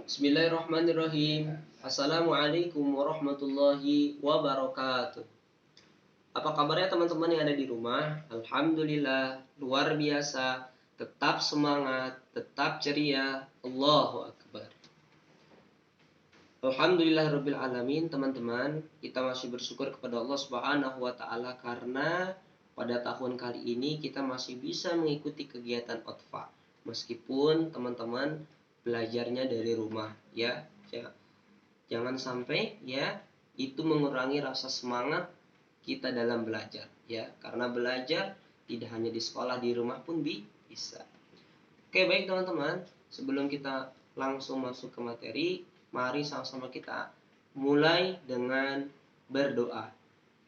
Bismillahirrahmanirrahim. Assalamualaikum warahmatullahi wabarakatuh. Apa kabarnya teman-teman yang ada di rumah? Alhamdulillah, luar biasa. Tetap semangat, tetap ceria. Allahu Akbar. Alhamdulillahirabbil alamin, teman-teman. Kita masih bersyukur kepada Allah Subhanahu wa taala karena pada tahun kali ini kita masih bisa mengikuti kegiatan OTFA. Meskipun teman-teman belajarnya dari rumah, ya. Jangan sampai ya itu mengurangi rasa semangat kita dalam belajar, ya. Karena belajar tidak hanya di sekolah, di rumah pun bisa. Oke, baik teman-teman. Sebelum kita langsung masuk ke materi, mari sama-sama kita mulai dengan berdoa.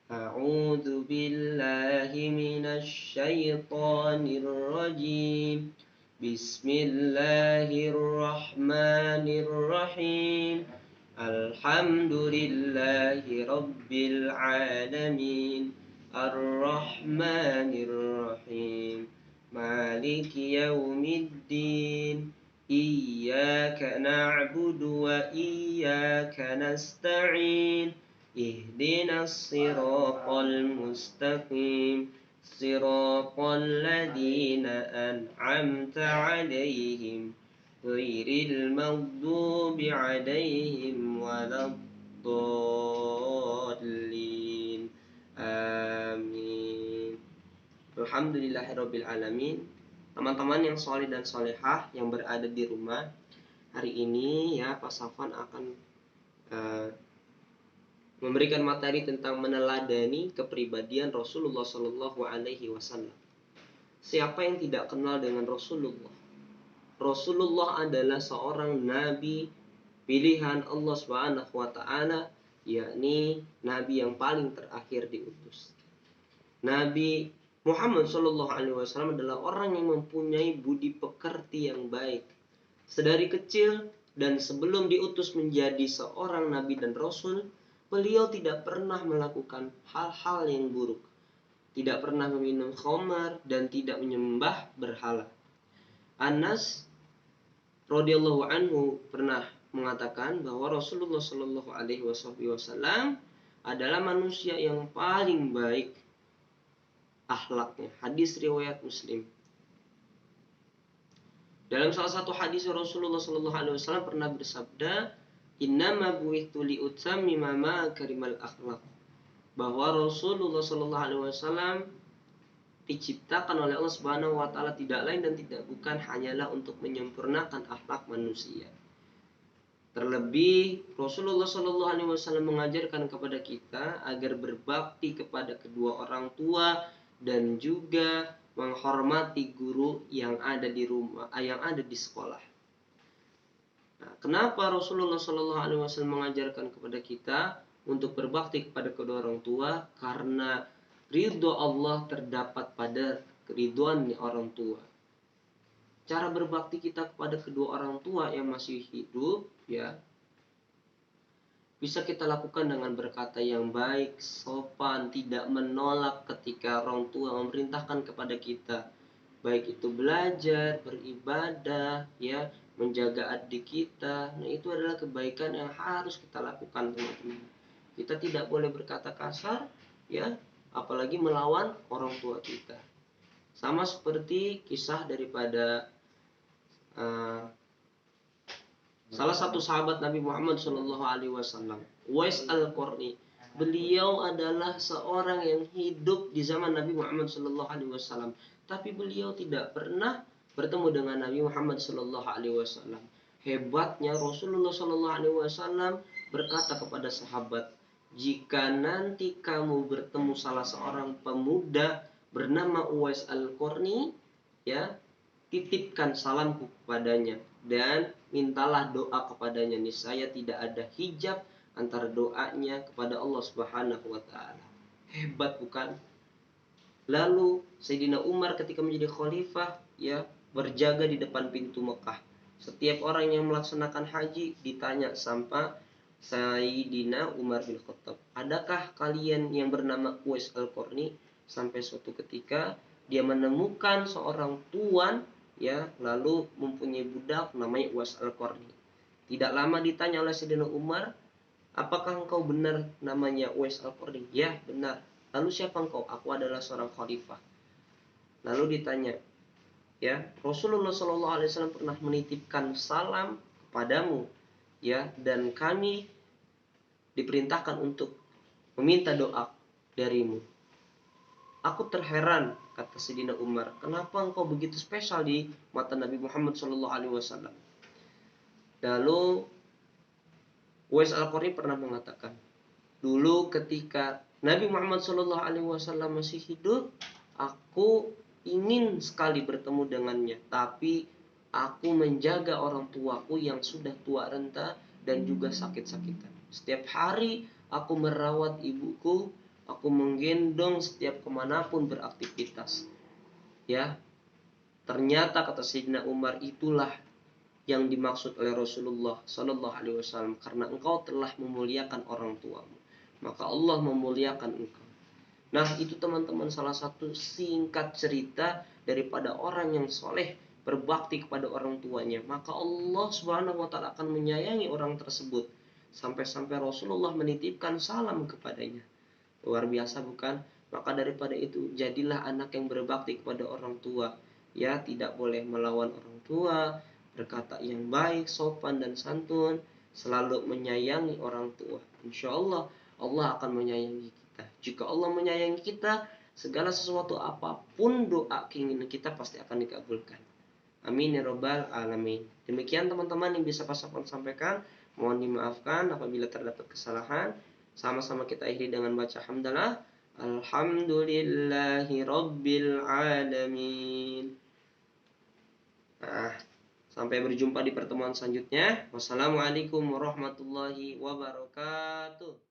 A'udzu billahi minasy syaithanir rajim. Bismillahirrahmanirrahim. Alhamdulillahi rabbil alamin. Ar-Rahmanir-Rahim. Maliki yaumiddin. Iyyaka na'budu wa iyyaka nasta'in. Ihdinas siratal mustaqim. Siratal ladzina an'amta 'alaihim ghairil maghdubi 'alaihim waladdallin. Amin. Alhamdulillahirabbil alamin. Teman-teman yang soleh dan solehah yang berada di rumah, hari ini ya Pak Safwan akan memberikan materi tentang meneladani kepribadian Rasulullah Shallallahu Alaihi Wasallam. Siapa yang tidak kenal dengan Rasulullah? Rasulullah adalah seorang nabi pilihan Allah Subhanahu Wa Taala, yakni nabi yang paling terakhir diutus. Nabi Muhammad Shallallahu Alaihi Wasallam adalah orang yang mempunyai budi pekerti yang baik. Sedari kecil dan sebelum diutus menjadi seorang nabi dan rasul, beliau tidak pernah melakukan hal-hal yang buruk, tidak pernah meminum khamar dan tidak menyembah berhala. Anas radhiyallahu anhu pernah mengatakan bahwa Rasulullah Shallallahu Alaihi Wasallam adalah manusia yang paling baik akhlaknya. Hadis riwayat Muslim. Dalam salah satu hadis Rasulullah Shallallahu Alaihi Wasallam pernah bersabda, Innama bu'ithu li'utammima makarimal akhlaq. Bahwa Rasulullah Shallallahu Alaihi Wasallam diciptakan oleh Allah Subhanahu Wa Taala tidak lain dan tidak bukan hanyalah untuk menyempurnakan akhlak manusia. Terlebih Rasulullah Shallallahu Alaihi Wasallam mengajarkan kepada kita agar berbakti kepada kedua orang tua dan juga menghormati guru yang ada di rumah, yang ada di sekolah. Nah, kenapa Rasulullah Shallallahu Alaihi Wasallam mengajarkan kepada kita untuk berbakti kepada kedua orang tua? Karena ridho Allah terdapat pada keriduan orang tua. Cara berbakti kita kepada kedua orang tua yang masih hidup, ya, bisa kita lakukan dengan berkata yang baik, sopan, tidak menolak ketika orang tua memerintahkan kepada kita, baik itu belajar, beribadah, ya, menjaga adik kita. Nah, itu adalah kebaikan yang harus kita lakukan, teman-teman. Kita tidak boleh berkata kasar, ya, apalagi melawan orang tua kita. Sama seperti kisah daripada salah satu sahabat Nabi Muhammad Shallallahu Alaihi Wasallam, Uwais Al-Qarni. Beliau adalah seorang yang hidup di zaman Nabi Muhammad Shallallahu Alaihi Wasallam, tapi beliau tidak pernah bertemu dengan Nabi Muhammad Shallallahu Alaihi Wasallam. Hebatnya Rasulullah Shallallahu Alaihi Wasallam berkata kepada sahabat, jika nanti kamu bertemu salah seorang pemuda bernama Uwais Al-Qarni, ya, titipkan salamku kepadanya dan mintalah doa kepadanya. Niscaya tidak ada hijab antara doanya kepada Allah Subhanahu wa taala. Hebat bukan? Lalu Sayyidina Umar ketika menjadi khalifah, ya, berjaga di depan pintu Mekah. Setiap orang yang melaksanakan haji ditanya sama Sayyidina Umar bin Khattab, adakah kalian yang bernama Uwais Al-Qarni? Sampai suatu ketika dia menemukan seorang tuan, ya, lalu mempunyai budak namanya Uwais Al-Qarni. Tidak lama ditanya oleh Sayyidina Umar, apakah engkau benar namanya Uwais Al-Qarni? Ya, benar. Lalu siapa engkau? Aku adalah seorang khalifah. Lalu ditanya, ya, Rasulullah SAW pernah menitipkan salam kepadamu, ya, dan kami diperintahkan untuk meminta doa darimu. Aku terheran, kata Sayyidina Umar, kenapa engkau begitu spesial di mata Nabi Muhammad SAW? Lalu Uwais Al-Qarni pernah mengatakan, dulu ketika Nabi Muhammad SAW masih hidup, aku ingin sekali bertemu dengannya, tapi aku menjaga orang tuaku yang sudah tua renta dan juga sakit-sakitan. Setiap hari aku merawat ibuku, aku menggendong setiap kemanapun beraktivitas. Ya, ternyata kata Sayyidina Umar, itulah yang dimaksud oleh Rasulullah Sallallahu Alaihi Wasallam, karena engkau telah memuliakan orang tuamu, maka Allah memuliakan engkau. Nah, itu teman-teman salah satu singkat cerita daripada orang yang soleh berbakti kepada orang tuanya, maka Allah Subhanahu wa Ta'ala akan menyayangi orang tersebut sampai-sampai Rasulullah menitipkan salam kepadanya. Luar biasa bukan? Maka daripada itu, jadilah anak yang berbakti kepada orang tua. Ya, tidak boleh melawan orang tua, berkata yang baik, sopan dan santun, selalu menyayangi orang tua. Insya Allah, Allah akan menyayangi kita. Jika Allah menyayangi kita, segala sesuatu apapun doa keinginan kita pasti akan dikabulkan. Amin ya rabbal alamin. Demikian teman-teman yang bisa Pak Safwan sampaikan. Mohon dimaafkan apabila terdapat kesalahan. Sama-sama kita akhiri dengan baca hamdalah. Alhamdulillahi rabbil alamin. Nah, sampai berjumpa di pertemuan selanjutnya. Wassalamualaikum warahmatullahi wabarakatuh.